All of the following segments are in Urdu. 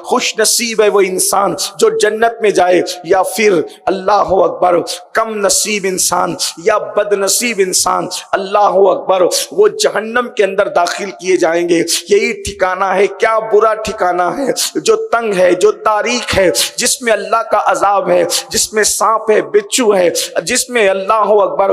خوش نصیب ہے وہ انسان جو جنت میں جائے، یا پھر اللہ اکبر کم نصیب انسان یا بد نصیب انسان اللہ اکبر وہ جہنم کے اندر داخل کیے جائیں گے۔ یہی ٹھکانہ ہے، کیا برا ٹھکانہ ہے، جو تنگ ہے، جو تاریک ہے، جس میں اللہ کا عذاب ہے، جس میں سانپ ہے، بچھو ہے، جس میں اللہ اکبر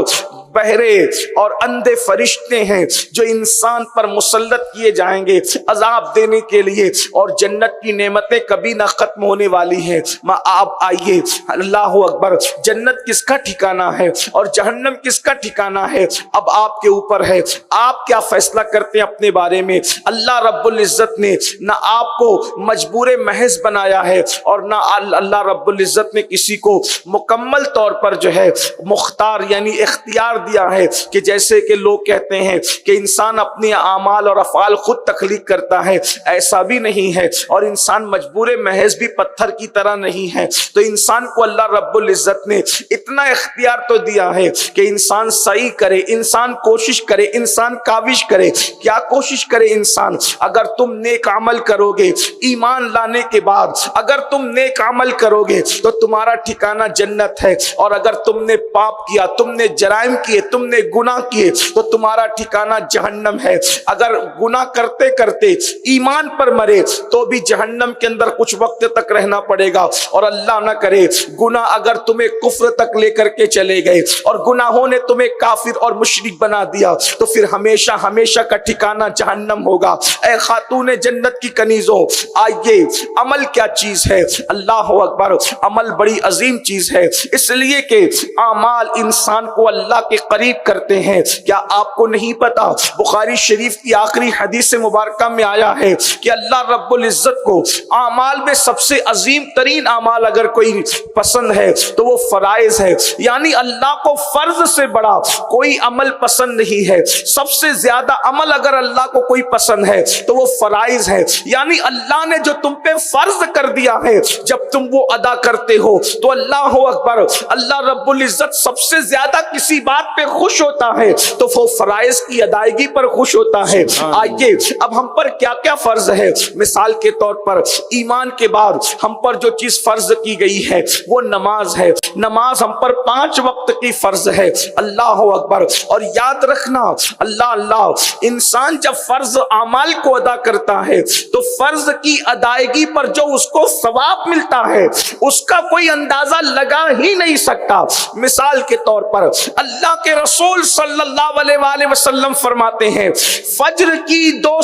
بہرے اور اندھے فرشتے ہیں جو انسان پر مسلط کیے جائیں گے عذاب دینے کے لیے، اور جنت کی نعمتیں کبھی نہ ختم ہونے والی ہیں۔ آپ آئیے، اللہ اکبر، جنت کس کا ٹھکانہ ہے اور جہنم کس کا ٹھکانہ ہے، اب آپ کے اوپر ہے، آپ کیا فیصلہ کرتے ہیں اپنے بارے میں۔ اللہ رب العزت نے نہ آپ کو مجبور محض بنایا ہے، اور نہ اللہ رب العزت نے کسی کو مکمل طور پر جو ہے مختار یعنی اختیار دیا ہے، کہ جیسے کہ لوگ کہتے ہیں کہ انسان اپنے اعمال اور افعال خود تخلیق کرتا ہے، ایسا بھی نہیں ہے، اور انسان مجبور محض بھی پتھر کی طرح نہیں ہے۔ تو انسان کو اللہ رب العزت نے اتنا اختیار تو دیا ہے کہ انسان صحیح کرے، انسان کوشش کرے، انسان کاوش کرے۔ کیا کوشش کرے انسان؟ اگر تم نیک عمل کرو گے ایمان لانے کے بعد، اگر تم نیک عمل کرو گے تو تمہارا ٹھکانہ جنت ہے، اور اگر تم نے پاپ کیا، تم نے جرائم کیے، تم نے گناہ کیے تو تمہارا ٹھکانہ جہنم ہے۔ اگر گناہ کرتے کرتے ایمان پر مرے تو بھی جہنم کے اندر کچھ وقت تک رہنا پڑے گا، اور اللہ نہ کرے گناہ اگر تمہیں کفر تک لے کر کے چلے گئے اور گناہوں نے تمہیں کافر اور مشرک بنا دیا تو پھر ہمیشہ ہمیشہ کا ٹھکانہ جہنم ہوگا۔ اے خاتون جنت کی کنیزوں، آئیے، عمل کیا چیز ہے؟ اللہ اکبر، عمل بڑی عظیم چیز ہے، اس لیے کہ اعمال انسان کو اللہ کے قریب کرتے ہیں۔ کیا آپ کو نہیں پتا بخاری شریف کی آخری حدیث مبارکہ میں آیا ہے کہ اللہ رب العزت کو اعمال میں سب سے عظیم ترین اعمال اگر کوئی پسند ہے تو وہ فرائض ہے، یعنی اللہ کو فرض سے بڑا کوئی عمل پسند نہیں ہے۔ سب سے زیادہ عمل اگر اللہ کو کوئی پسند ہے تو وہ فرائض ہے، یعنی اللہ نے جو تم پہ فرض کر دیا ہے جب تم وہ ادا کرتے ہو تو اللہ اکبر، اللہ رب العزت سب سے زیادہ کسی بات پہ خوش ہوتا ہے تو وہ فرائض کی ادائیگی پر خوش ہوتا ہے۔ آئیے، اب ہم پر کیا کیا فرض ہے؟ مثال کے طور پر ایمان کے بعد ہم پر جو چیز فرض کی گئی ہے وہ نماز ہے۔ نماز ہم پر 5 وقت کی فرض ہے، اللہ اکبر۔ اور یاد رکھنا، اللہ انسان جب فرض اعمال کو ادا کرتا ہے تو فرض کی ادائیگی پر جو اس کو ثواب ملتا ہے اس کا کوئی اندازہ لگا ہی نہیں سکتا۔ مثال کے طور پر اللہ کے رسول صلی اللہ علیہ وآلہ وسلم فرماتے ہیں فجر کی 2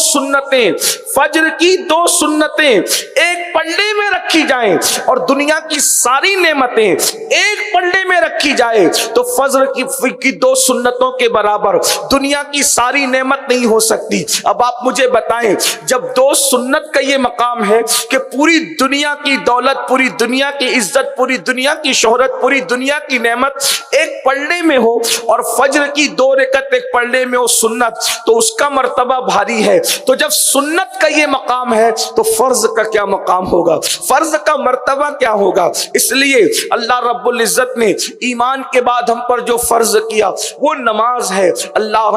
سنتیں ایک پلڑے میں رکھی جائیں اور دنیا کی ساری نعمتیں ایک پلڑے میں رکھی جائے تو فجر کی 2 سنتوں کے برابر دنیا کی ساری نعمت نہیں ہو سکتی۔ اب آپ مجھے بتائیں، جب 2 سنت کا یہ مقام ہے کہ پوری دنیا کی دولت، پوری دنیا کی عزت، پوری دنیا کی شہرت، پوری دنیا کی نعمت ایک پلڑے میں ہو، اور فجر کی 2 رکعت ایک پلڑے میں ہو سنت، تو اس کا مرتبہ بھاری ہے۔ تو جب سنت کا یہ مقام ہے تو فرض کا کیا مقام ہوگا، فرض کا مرتبہ کیا ہوگا؟ اس لیے اللہ رب العزت نے ایمان کے بعد ہم پر جو فرض کیا وہ نماز ہے۔ اللہ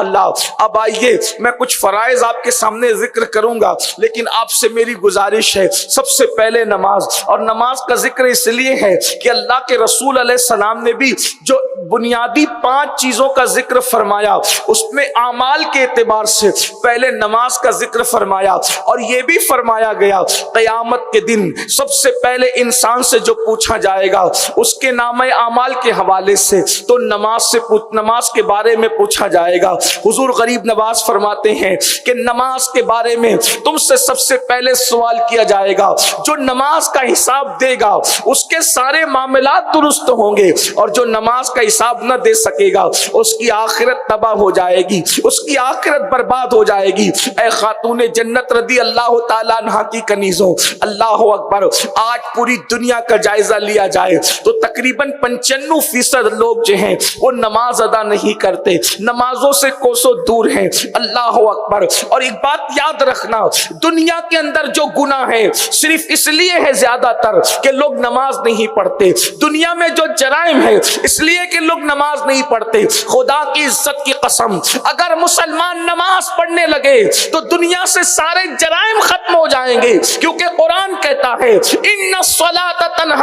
اب آئیے، میں کچھ فرائض آپ کے سامنے ذکر کروں گا، لیکن آپ سے میری گزارش ہے سب سے پہلے نماز، اور نماز کا ذکر اس لیے ہے کہ اللہ کے رسول علیہ السلام نے بھی جو بنیادی 5 چیزوں کا ذکر فرمایا اس میں اعمال کے اعتبار سے پہلے نماز کا ذکر فرمایا، اور یہ بھی فرمایا گیا قیامت کے دن سب سے پہلے انسان سے جو پوچھا جائے گا اس کے نامہ اعمال کے حوالے سے تو نماز کے بارے میں پوچھا جائے گا۔ حضور غریب نواز فرماتے ہیں کہ نماز کے بارے میں تم سے سب سے پہلے سوال کیا جائے گا، جو نماز کا حساب دے گا اس کے سارے معاملات درست ہوں گے، اور جو نماز کا حساب نہ دے سکے گا اس کی آخرت تباہ ہو جائے گی، اس کی آخرت برباد ہو جائے گی۔ اے خاتون جنت رضی اللہ تعالیٰ عنہا کی کنیزوں، اللہ اکبر، آج پوری دنیا کا جائزہ لیا جائے تو تقریباً 95% لوگ جو ہیں وہ نماز ادا نہیں کرتے، نمازوں سے کوسوں دور ہیں۔ اللہ اکبر۔ اور ایک بات یاد رکھنا، دنیا کے اندر جو گناہ ہے صرف اس لیے ہے زیادہ تر کہ لوگ نماز نہیں پڑھتے، دنیا میں جو جرائم ہے اس لیے کہ لوگ نماز نہیں پڑھتے. خدا کی عزت کی قسم اگر مسلمان نماز پڑھنے لگے تو دنیا سے سارے جرائم ختم ہو جائیں گے, کیونکہ قرآن کہتا ہے ان الصلاۃ تنہی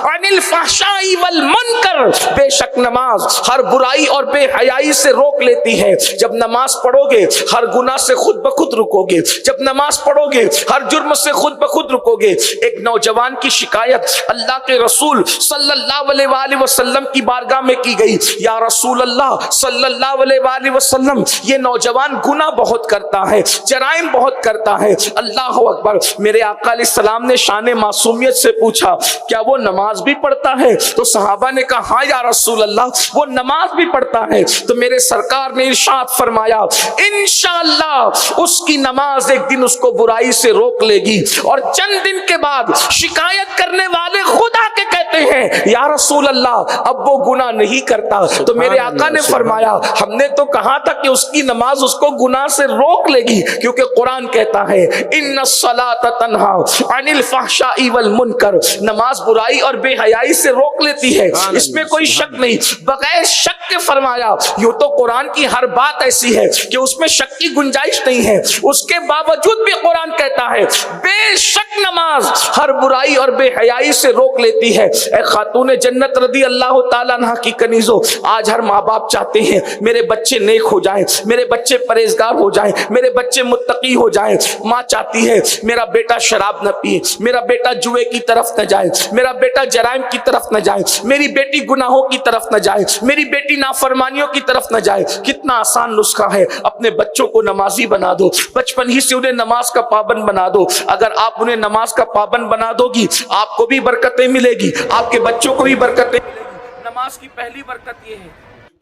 عن الفحشاء والمنکر, بے شک نماز ہر برائی اور بے حیائی سے روک لیتی ہے. جب نماز پڑھو گے ہر گناہ سے خود بخود رکو گے, جب نماز پڑھو گے ہر جرم سے خود بخود رکو گے. ایک نوجوان کی شکایت اللہ کے رسول صلی اللہ علیہ وآلہ وسلم کی بارگاہ میں کی گئی, یا رسول اللہ صلی اللہ علیہ وآلہ وسلم یہ نوجوان گناہ بہت کرتا ہے, جرائم بہت کرتا ہے. اللہ اکبر. میرے آقا علیہ السلام نے شان معصومیت سے پوچھا کیا وہ نماز بھی پڑھتا ہے؟ تو صحابہ نے کہا ہاں یا رسول اللہ وہ نماز بھی پڑھتا ہے. تو میرے سرکار نے ارشاد فرمایا انشاءاللہ اس کی نماز ایک دن اس کو برائی سے روک لے گی, اور چند دن کے بعد شکایت کرنے والے خدا کے کہتے ہیں یا رسول اللہ اب وہ گناہ نہیں کرتا. تو میرے آقا نے فرمایا ہم نے تو کہا تھا کہ اس کی نماز اس کو گناہ سے روک لے گی, کیونکہ قرآن کہتا ہے ان الصلاۃ تنہی عن الفحشاء والمنکر, نماز برائی اور بے حیائی سے روک لیتی ہے, اس میں کوئی شک نہیں. بغیر شک کے فرمایا. یوں تو قرآن کی ہر بات ایسی ہے کہ اس میں شک کی گنجائش نہیں ہے, اس کے باوجود بھی قرآن کہتا ہے بے شک نماز ہر برائی اور بے حیائی سے روک لیتی ہے. اے خاتون جنت رضی اللہ تعالیٰ عنہ کی کنیزوں, آج ہر ماں باپ چاہتے ہیں میرے بچے نیک ہو جائیں, میرے بچے پرہیزگار ہو جائیں, میرے بچے متقی ہو جائیں. ماں چاہتی ہے میرا بیٹا شراب نہ پیے, میرا بیٹا جوئے کی طرف نہ جائے, میرا بیٹا جرائم کی طرف نہ جائے, میری بیٹی گناہوں کی طرف نہ جائے, میری بیٹی نافرمانیوں کی طرف نہ جائے. کتنا آسان نسخہ ہے, اپنے بچوں کو نمازی بنا دو, بچپن ہی سے انہیں نماز کا پابند بنا دو. اگر آپ انہیں نماز کا پابند بنا دو گی آپ کو بھی برکتیں ملے گی, آپ کے بچوں کو بھی برکتیں ملے گی. نماز کی پہلی برکت یہ ہے.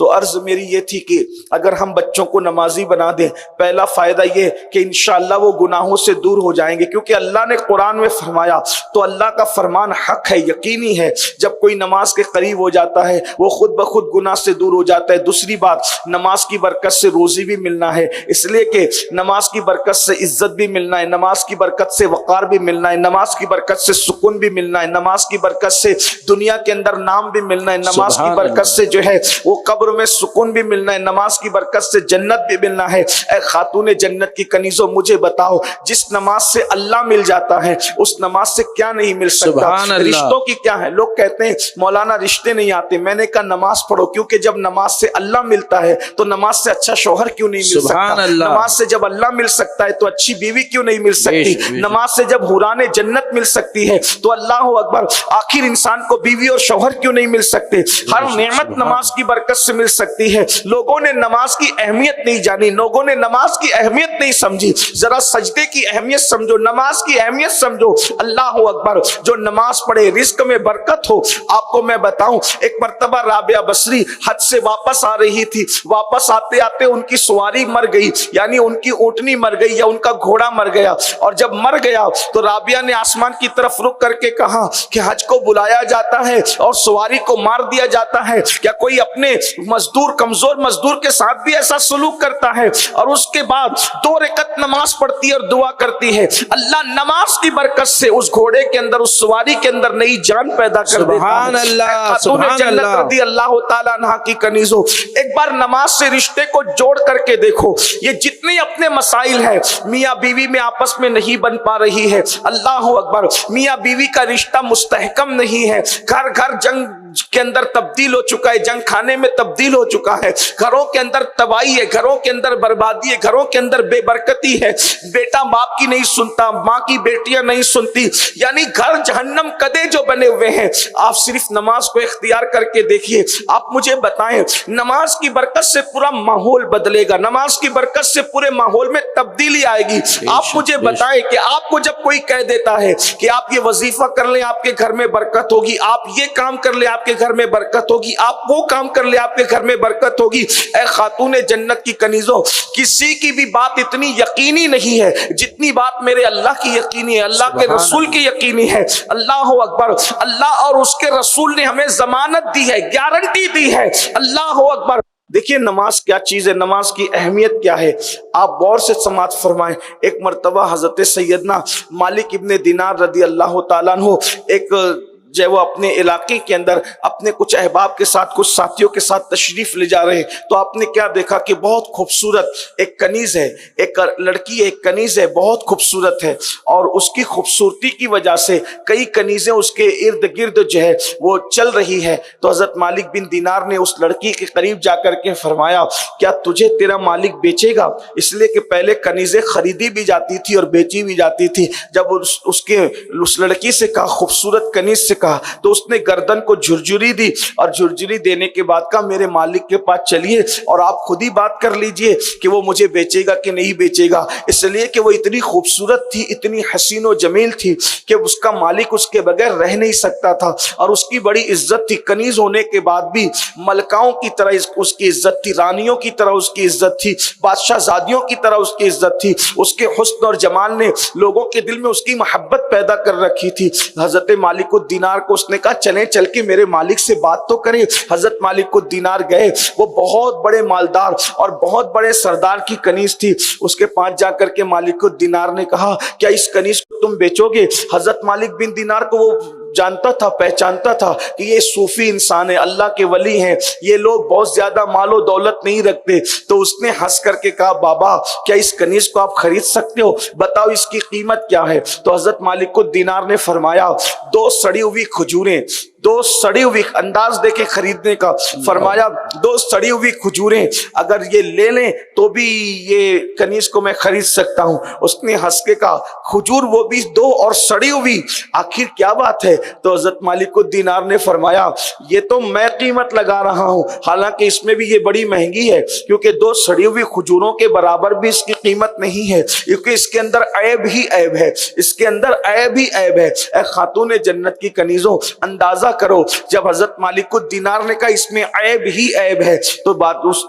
تو عرض میری یہ تھی کہ اگر ہم بچوں کو نمازی بنا دیں, پہلا فائدہ یہ کہ انشاءاللہ وہ گناہوں سے دور ہو جائیں گے, کیونکہ اللہ نے قرآن میں فرمایا تو اللہ کا فرمان حق ہے, یقینی ہے. جب کوئی نماز کے قریب ہو جاتا ہے وہ خود بخود گناہ سے دور ہو جاتا ہے. دوسری بات, نماز کی برکت سے روزی بھی ملنا ہے, اس لیے کہ نماز کی برکت سے عزت بھی ملنا ہے, نماز کی برکت سے وقار بھی ملنا ہے, نماز کی برکت سے سکون بھی ملنا ہے, نماز کی برکت سے دنیا کے اندر نام بھی ملنا ہے, نماز کی برکت سے جو ہے وہ قبر میں سکون بھی ملنا ہے, نماز کی برکت سے جنت بھی ملنا ہے. اے خاتون جنت کی کنیزوں, مجھے بتاؤ جس نماز سے اللہ مل جاتا ہے اس نماز سے کیا نہیں مل سکتا؟ رشتوں کی کیا ہے؟ لوگ کہتے ہیں مولانا رشتے نہیں آتے. میں نے کہا نماز پڑھو, کیونکہ جب نماز سے اللہ ملتا ہے تو نماز سے اچھا شوہر کیوں نہیں مل سکتا؟ نماز سے جب اللہ مل سکتا ہے تو اچھی بیوی کیوں نہیں مل سکتی؟ نماز سے جب حوران جنت مل سکتی ہے تو اللہ اکبر, آخر انسان کو بیوی اور شوہر کیوں نہیں مل سکتے؟ ہر نعمت نماز کی برکت سے مل سکتی ہے. لوگوں نے نماز کی اہمیت نہیں جانی, لوگوں نے نماز کی اہمیت نہیں سمجھی. ذرا سجدے کی اہمیت سمجھو, نماز کی اہمیت سمجھو. اللہ اکبر. جو نماز پڑھے رزق میں برکت ہو. آپ کو میں بتاؤں, ایک مرتبہ رابعہ بصری حج سے واپس آ رہی تھی, واپس آتے آتے ان کی سواری مر گئی, یعنی ان کی اونٹنی مر گئی یا ان کا گھوڑا مر گیا. اور جب مر گیا تو رابعہ نے آسمان کی طرف رک کر کے کہا کہ حج کو بلایا جاتا ہے اور سواری کو مار دیا جاتا ہے, کیا کوئی اپنے کمزور مزدور کے ساتھ بھی ایسا سلوک کرتا ہے؟ اور اس کے بعد 2 رکعت نماز پڑھتی ہے اور دعا کرتی ہے. اللہ نماز کی برکت سے اس گھوڑے کے اندر, اس سواری کے اندر نئی جان پیدا کر دیتا ہے. سبحان اللہ, سبحان اللہ. رضی اللہ تعالیٰ عنہ کی کنیزوں, ایک بار نماز سے رشتے کو جوڑ کر کے دیکھو. یہ جتنے اپنے مسائل ہیں, میاں بیوی میں آپس میں نہیں بن پا رہی ہے, اللہ اکبر, میاں بیوی کا رشتہ مستحکم نہیں ہے, گھر گھر جنگ کے اندر تبدیل ہو چکا ہے, جنگ خانے میں تبدیل ہو چکا ہے, گھروں کے اندر تباہی ہے, گھروں کے اندر بربادی ہے, گھروں کے اندر بے برکتی ہے, بیٹا باپ کی نہیں سنتا, ماں کی بیٹیاں نہیں سنتی, یعنی گھر جہنم کدے جو بنے ہوئے ہیں. آپ صرف نماز کو اختیار کر کے دیکھیے, آپ مجھے بتائیں نماز کی برکت سے پورا ماحول بدلے گا, نماز کی برکت سے پورے ماحول میں تبدیلی آئے گی. آپ مجھے بتائیں کہ آپ کو جب کوئی کہہ دیتا ہے کہ آپ یہ وظیفہ کر لیں آپ کے گھر میں برکت ہوگی, آپ یہ کام کر لیں آپ کے گھر میں برکت ہوگی, آپ وہ کام کر لیں آپ کے گھر میں برکت ہوگی. اے خاتون جنت کی کنیزوں, کسی کی بھی بات اتنی یقینی نہیں ہے جتنی بات میرے اللہ کی یقینی ہے, اللہ کے رسول کی یقینی ہے. اللہ اکبر. اللہ اور اس کے رسول نے ہمیں ضمانت دی ہے, گارنٹی دی ہے. اللہ اکبر. دیکھیے نماز کیا چیز ہے, نماز کی اہمیت کیا ہے, آپ غور سے سماعت فرمائیں. ایک مرتبہ حضرت سیدنا مالک ابن دینار رضی اللہ تعالیٰ عنہ ایک جو ہے وہ اپنے علاقے کے اندر اپنے کچھ احباب کے ساتھ کچھ ساتھیوں کے ساتھ تشریف لے جا رہے ہیں، تو آپ نے کیا دیکھا کہ بہت خوبصورت ایک کنیز ہے، ایک لڑکی ایک کنیز ہے، بہت خوبصورت ہے، اور اس کی خوبصورتی کی وجہ سے کئی کنیزیں اس کے ارد گرد جو ہے وہ چل رہی ہے۔ تو حضرت مالک بن دینار نے اس لڑکی کے قریب جا کر کے فرمایا کیا تجھے تیرا مالک بیچے گا؟ اس لیے کہ پہلے کنیزیں خریدی بھی جاتی تھی اور بیچی بھی جاتی تھی۔ جب اس لڑکی سے کہا، خوبصورت کنیز سے کہا، تو اس نے گردن کو جھرجھری دی، اور جھرجھری دینے کے بعد کہا میرے مالک کے پاس چلیے اور آپ خود ہی بات کر لیجئے کہ وہ مجھے بیچے گا کہ نہیں بیچے گا، اس لیے کہ وہ اتنی خوبصورت تھی، اتنی حسین و جمیل تھی کہ اس کا مالک اس کے بغیر رہ نہیں سکتا تھا، اور اس کی بڑی عزت تھی۔ کنیز ہونے کے بعد بھی ملکاؤں کی طرح اس کی عزت تھی، رانیوں کی طرح اس کی عزت تھی، بادشاہ زادیوں کی طرح اس کی عزت تھی۔ اس کے حسن اور جمال نے لوگوں کے دل میں اس کی محبت پیدا کر رکھی تھی۔ حضرت مالک الدینار کو اس نے کہا چلیں چل کے میرے مالک سے بات تو کریں۔ حضرت مالک الدینار گئے، وہ بہت بڑے مالدار اور بہت بڑے سردار کی کنیز تھی۔ اس کے پاس جا کر کے مالک الدینار نے کہا کیا اس کنیز کو تم بیچو گے؟ حضرت مالک بن دینار کو وہ جانتا تھا، پہچانتا تھا کہ یہ صوفی انسان ہے، اللہ کے ولی ہیں، یہ لوگ بہت زیادہ مال و دولت نہیں رکھتے۔ تو اس نے ہنس کر کے کہا بابا کیا اس کنیز کو آپ خرید سکتے ہو؟ بتاؤ اس کی قیمت کیا ہے؟ تو حضرت مالک الدینار نے فرمایا 2 سڑی ہوئی کھجوریں، 2 سڑی ہوئی، انداز دیکھے خریدنے کا، فرمایا 2 سڑی ہوئی کھجوریں اگر یہ لے لیں تو بھی یہ کنیز کو میں خرید سکتا ہوں۔ اس نے ہنس کے کہا کھجور وہ بھی 2 اور سڑی ہوئی، آخر کیا بات ہے؟ تو حضرت مالک الدینار نے فرمایا یہ تو میں قیمت لگا رہا ہوں، حالانکہ اس میں بھی یہ بڑی مہنگی ہے، کیونکہ 2 سڑی ہوئی کھجوروں کے برابر بھی اس کی قیمت نہیں ہے، کیونکہ اس کے اندر عیب ہی عیب ہے، اس کے اندر عیب ہی عیب ہے۔ اے خاتون جنت کی کنیزوں، اندازہ کرو جب حضرت مالک الدینار نے کہا اس میں عیب ہی عیب ہے، تو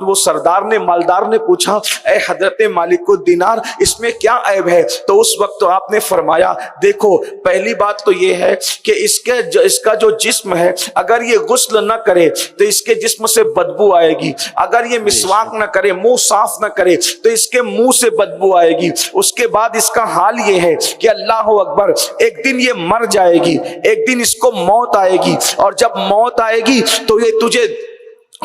وہ سردار نے، مالدار نے پوچھا اے حضرت مالک الدینار اس میں کیا عیب ہے؟ تو اس وقت تو آپ نے فرمایا دیکھو پہلی بات تو یہ ہے کہ اس کا جو جسم ہے اگر یہ غسل نہ کرے تو اس کے جسم سے بدبو آئے گی، اگر یہ مسواک نہ کرے، منہ صاف نہ کرے تو اس کے منہ سے بدبو آئے گی۔ اس کے بعد اس کا حال یہ ہے کہ اللہ اکبر ایک دن یہ مر جائے گی، ایک دن اس کو موت آئے گی، اور جب موت آئے گی تو یہ تجھے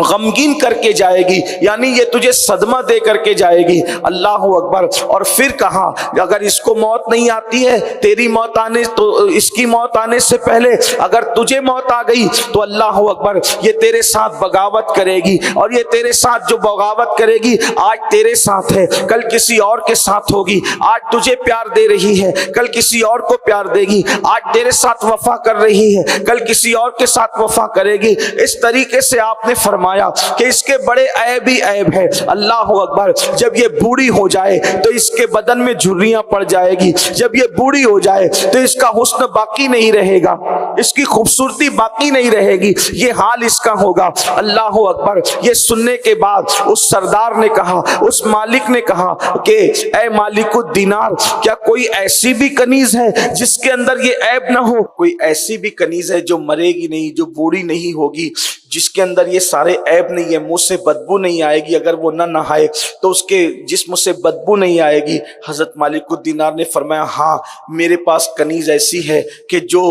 غمگین کر کے جائے گی، یعنی یہ تجھے صدمہ دے کر کے جائے گی۔ اللہ اکبر۔ اور پھر کہا اگر اس کو موت نہیں آتی ہے، تیری موت آنے تو اس کی موت آنے سے پہلے اگر تجھے موت آ گئی تو اللہ اکبر یہ تیرے ساتھ بغاوت کرے گی، اور یہ تیرے ساتھ جو بغاوت کرے گی آج تیرے ساتھ ہے، کل کسی اور کے ساتھ ہوگی، آج تجھے پیار دے رہی ہے، کل کسی اور کو پیار دے گی، آج تیرے ساتھ وفا کر رہی ہے، کل کسی اور کے ساتھ وفا کرے گی۔ اس طریقے سے آپ نے فرمایا کہ اس کے بڑے عیب ہی عیب ہے۔ اللہ اکبر۔ جب یہ بوڑھی ہو جائے تو اس کے بدن میں جھریاں پڑ جائے گی، جب یہ بوڑھی ہو جائے تو اس کا حسن باقی نہیں رہے گا، اس کی خوبصورتی باقی نہیں رہے گی، یہ حال اس کا ہوگا۔ اللہ اکبر۔ یہ سننے کے بعد اس سردار نے کہا، اس مالک نے کہا کہ اے مالک الدینار کیا کوئی ایسی بھی کنیز ہے جس کے اندر یہ عیب نہ ہو؟ کوئی ایسی بھی کنیز ہے جو مرے گی نہیں، جو بوڑھی نہیں ہوگی، جس کے اندر یہ سارے عیب نہیں ہے، منہ سے بدبو نہیں آئے گی، اگر وہ نہ نہائے تو اس کے جسم سے بدبو نہیں آئے گی؟ حضرت مالک الدینار نے فرمایا ہاں میرے پاس کنیز ایسی ہے کہ جو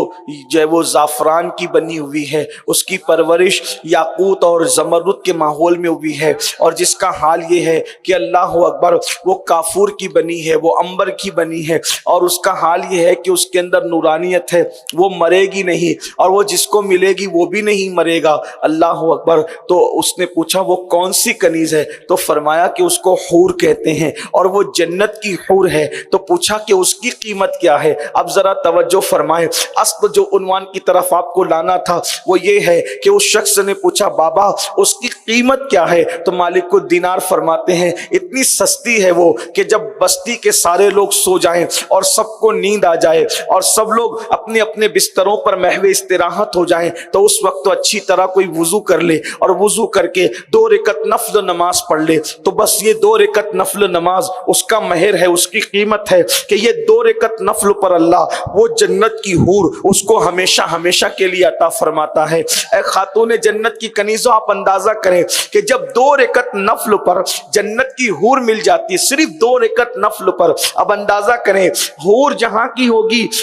ہے وہ زعفران کی بنی ہوئی ہے، اس کی پرورش یاقوت اور زمرد کے ماحول میں ہوئی ہے، اور جس کا حال یہ ہے کہ اللہ اکبر وہ کافور کی بنی ہے، وہ عنبر کی بنی ہے، اور اس کا حال یہ ہے کہ اس کے اندر نورانیت ہے، وہ مرے گی نہیں، اور وہ جس کو ملے گی وہ بھی نہیں مرے گا۔ اللہ اکبر۔ تو اس نے پوچھا وہ کون سی کنیز ہے؟ تو فرمایا کہ اس کو حور کہتے ہیں، اور وہ جنت کی حور ہے۔ تو پوچھا کہ اس کی قیمت کیا ہے؟ اب ذرا توجہ فرمائیں، اصل جو عنوان کی طرف آپ کو لانا تھا وہ یہ ہے کہ اس شخص نے پوچھا بابا اس کی قیمت کیا ہے؟ تو مالک الدینار فرماتے ہیں اتنی سستی ہے وہ کہ جب بستی کے سارے لوگ سو جائیں اور سب کو نیند آ جائے اور سب لوگ اپنے اپنے بستروں پر محو استراحت ہو جائیں تو اس وقت تو اچھی طرح کوئی وضو کر لے، اور وضو کر کے 2 رکعت نفل نماز پڑھ لے، تو بس یہ 2 رکعت نفل نماز اس کا مہر ہے، اس کی قیمت ہے کہ یہ 2 رکعت نفل پر اللہ وہ جنت کی حور اس کو ہمیشہ ہمیشہ کے لیے عطا فرماتا ہے۔ اے خاتون جنت کی کنیزوں آپ اندازہ کریں کہ جب 2 رکعت نفل پر جنت کی حور مل جاتی ہے، صرف 2 رکعت نفل پر، اب اندازہ کریں حور جہاں کی ہوگی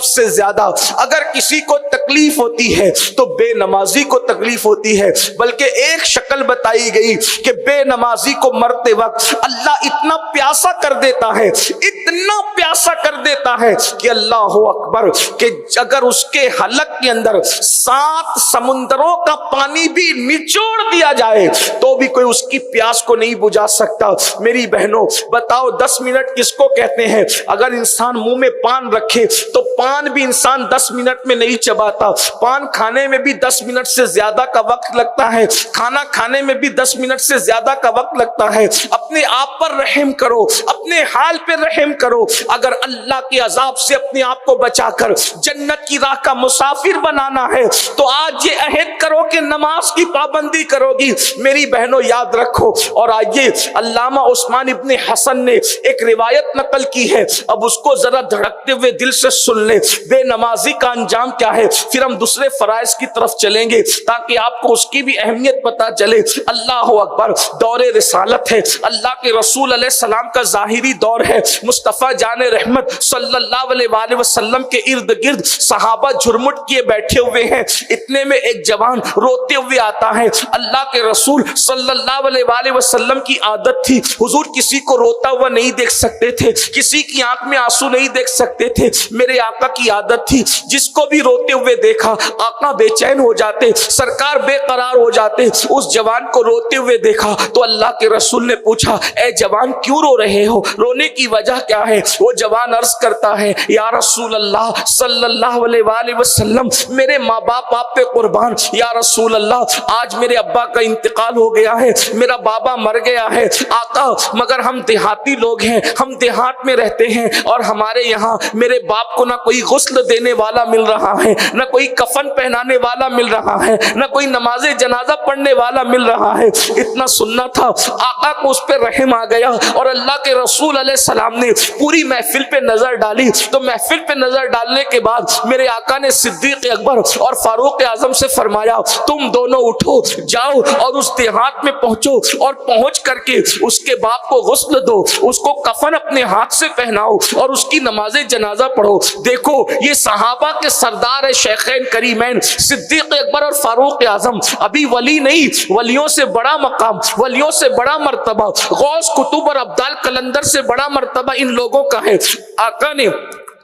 سب سے زیادہ اگر کسی کو تکلیف ہوتی ہے تو بے نمازی کو تکلیف ہوتی ہے، بلکہ ایک شکل بتائی گئی کہ بے نمازی کو مرتے وقت اللہ اتنا پیاسا کر دیتا ہے، اتنا پیاسا کر دیتا ہے کہ اللہ اکبر، کہ اگر اس کے حلق کے اندر 7 سمندروں کا پانی بھی نچوڑ دیا جائے تو بھی کوئی اس کی پیاس کو نہیں بجھا سکتا۔ میری بہنوں بتاؤ 10 منٹ کس کو کہتے ہیں؟ اگر انسان منہ میں پان رکھے تو پان بھی انسان 10 منٹ میں نہیں چباتا، پان کھانے میں بھی 10 منٹ سے زیادہ کا وقت لگتا ہے، کھانا کھانے میں بھی 10 منٹ سے زیادہ کا وقت لگتا ہے۔ اپنے آپ پر رحم کرو، اپنے حال پہ رحم کرو۔ اگر اللہ کے عذاب سے اپنے آپ کو بچا کر جنت کی راہ کا مسافر بنانا ہے تو آج یہ عہد کرو کہ نماز کی پابندی کرو گی۔ میری بہنوں یاد رکھو۔ اور آئیے علامہ عثمان ابن حسن نے ایک روایت نقل کی ہے، اب اس کو ذرا دھڑکتے ہوئے دل سے سن لے۔ بے نمازی کا انجام کیا ہے، پھر ہم دوسرے فرائض کی طرف چلیں گے تاکہ آپ کو اس کی بھی اہمیت پتا چلے۔ اللہ اکبر، دور رسالت ہے، اللہ کے رسول علیہ السلام کا ظاہری دور ہے، مصطفیٰ جان رحمت صلی اللہ علیہ وآلہ وسلم کے ارد گرد صحابہ جھرمٹ کیے بیٹھے ہوئے ہیں۔ اتنے میں ایک جوان روتے ہوئے آتا ہے۔ اللہ کے رسول صلی اللہ علیہ وآلہ وسلم کی عادت تھی، حضور کسی کو روتا ہوا نہیں دیکھ سکتے تھے، کسی کی آنکھ میں آنسو نہیں دیکھ سکتے تھے۔ میرے آقا کی عادت تھی جس کو بھی روتے ہوئے دیکھا آقا بے چین ہو جاتے، سرکار بے قرار ہو جاتے۔ اس جوان کو روتے ہوئے دیکھا تو اللہ کے رسول نے پوچھا، اے جوان کیوں رو رہے ہو، رونے کی وجہ کیا ہے؟ وہ جوان عرض کرتا ہے، یا رسول اللہ صلی اللہ علیہ وآلہ وسلم، میرے ماں باپ آپ پہ قربان، یا رسول اللہ آج میرے ابا کا انتقال ہو گیا ہے، میرا بابا مر گیا ہے آقا، مگر ہم دیہاتی لوگ ہیں، ہم دیہات میں رہتے ہیں اور ہمارے یہاں میرے باپ کو نہ کوئی غسل دینے والا مل رہا ہے، نہ کوئی کفن پہنانے والا مل رہا ہے، نہ کوئی نماز جنازہ پڑھنے والا مل رہا ہے۔ اتنا سننا تھا، آقا کو اس پہ رحم آ گیا اور اللہ کے رسول علیہ السلام نے پوری محفل پہ نظر ڈالی تو محفل پہ نظر ڈالنے کے بعد میرے آقا نے صدیق اکبر اور فاروق اعظم سے فرمایا، تم دونوں اٹھو، جاؤ اور اس دیہات میں پہنچو اور پہنچ کر کے اس کے باپ کو غسل دو، اس کو کفن اپنے ہاتھ سے پہناؤ اور اس کی نماز جنازہ پڑھو۔ دیکھو یہ صحابہ کے سردار ہے، شیخین کریمین صدیق اکبر اور فاروق اعظم، ابھی ولی نہیں، ولیوں سے بڑا مقام، ولیوں سے بڑا مرتبہ، غوث قطب اور ابدال قلندر سے بڑا مرتبہ ان لوگوں کا ہے۔ آقا نے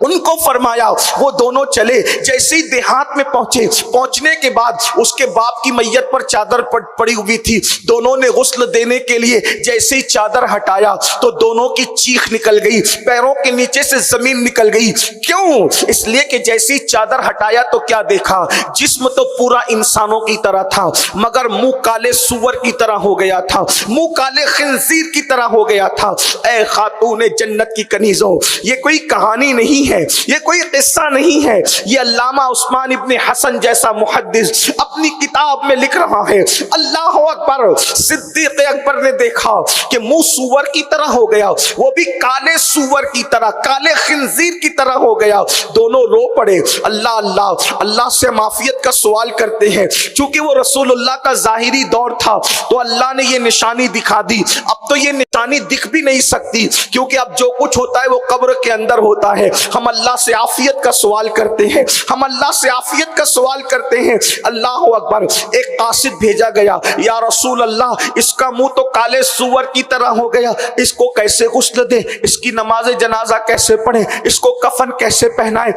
ان کو فرمایا، وہ دونوں چلے، جیسے ہی دیہات میں پہنچے، پہنچنے کے بعد اس کے باپ کی میت پر چادر پڑی ہوئی تھی، دونوں نے غسل دینے کے لیے جیسے ہی چادر ہٹایا تو دونوں کی چیخ نکل گئی، پیروں کے نیچے سے زمین نکل گئی۔ کیوں؟ اس لیے کہ جیسے ہی چادر ہٹایا تو کیا دیکھا، جسم تو پورا انسانوں کی طرح تھا مگر منہ کالے سور کی طرح ہو گیا تھا، منہ کالے خنزیر کی طرح ہو گیا تھا۔ اے خاتون جنت کی کنیزوں، یہ کوئی کہانی نہیں ہے، یہ کوئی قصہ نہیں ہے، یہ علامہ عثمان ابن حسن جیسا محدث اپنی کتاب میں لکھ رہا ہے۔ اللہ اکبر، صدیق اکبر نے دیکھا کہ منہ سور کی طرح ہو گیا، وہ بھی کالے سور کی طرح، کالے خنزیر کی طرح ہو گیا۔ دونوں رو پڑے، اللہ اللہ اللہ سے معافیت کا سوال کرتے ہیں۔ چونکہ وہ رسول اللہ کا ظاہری دور تھا تو اللہ نے یہ نشانی دکھا دی، اب تو یہ نشانی دکھ بھی نہیں سکتی کیونکہ اب جو کچھ ہوتا ہے وہ قبر کے اندر ہوتا ہے۔ ہم اللہ سے عافیت کا سوال کرتے ہیں، ہم اللہ سے عافیت کا سوال کرتے ہیں۔ اللہ اکبر، ایک قاصد بھیجا گیا، یا رسول اللہ اس کا منہ تو کالے سور کی طرح ہو گیا، اس کو کیسے غسل دیں، اس کی نماز جنازہ کیسے پڑھیں، اس کو کفن کیسے پہنائیں؟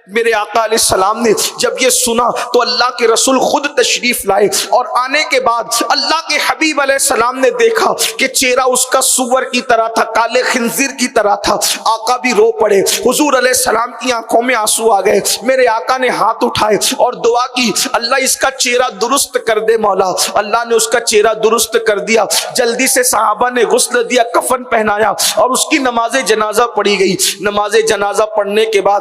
میرے آقا علیہ السلام نے جب یہ سنا تو اللہ کے رسول خود تشریف لائے اور آنے کے بعد اللہ کے حبیب علیہ السلام نے دیکھا کہ چہرہ اس کا سور کی طرح تھا، کالے خنزیر کی طرح تھا۔ آقا بھی رو پڑے، حضور علیہ السلام کی آنکھوں میں آنسو آ گئے۔ میرے آقا نے ہاتھ اٹھائے اور دعا کی، اللہ اس کا چہرہ درست کر دے مولا۔ اللہ نے اس کا چہرہ درست کر دیا۔ جلدی سے صحابہ نے غسل دیا، کفن پہنایا اور اس کی نماز جنازہ پڑھی گئی۔ نماز جنازہ پڑھنے کے بعد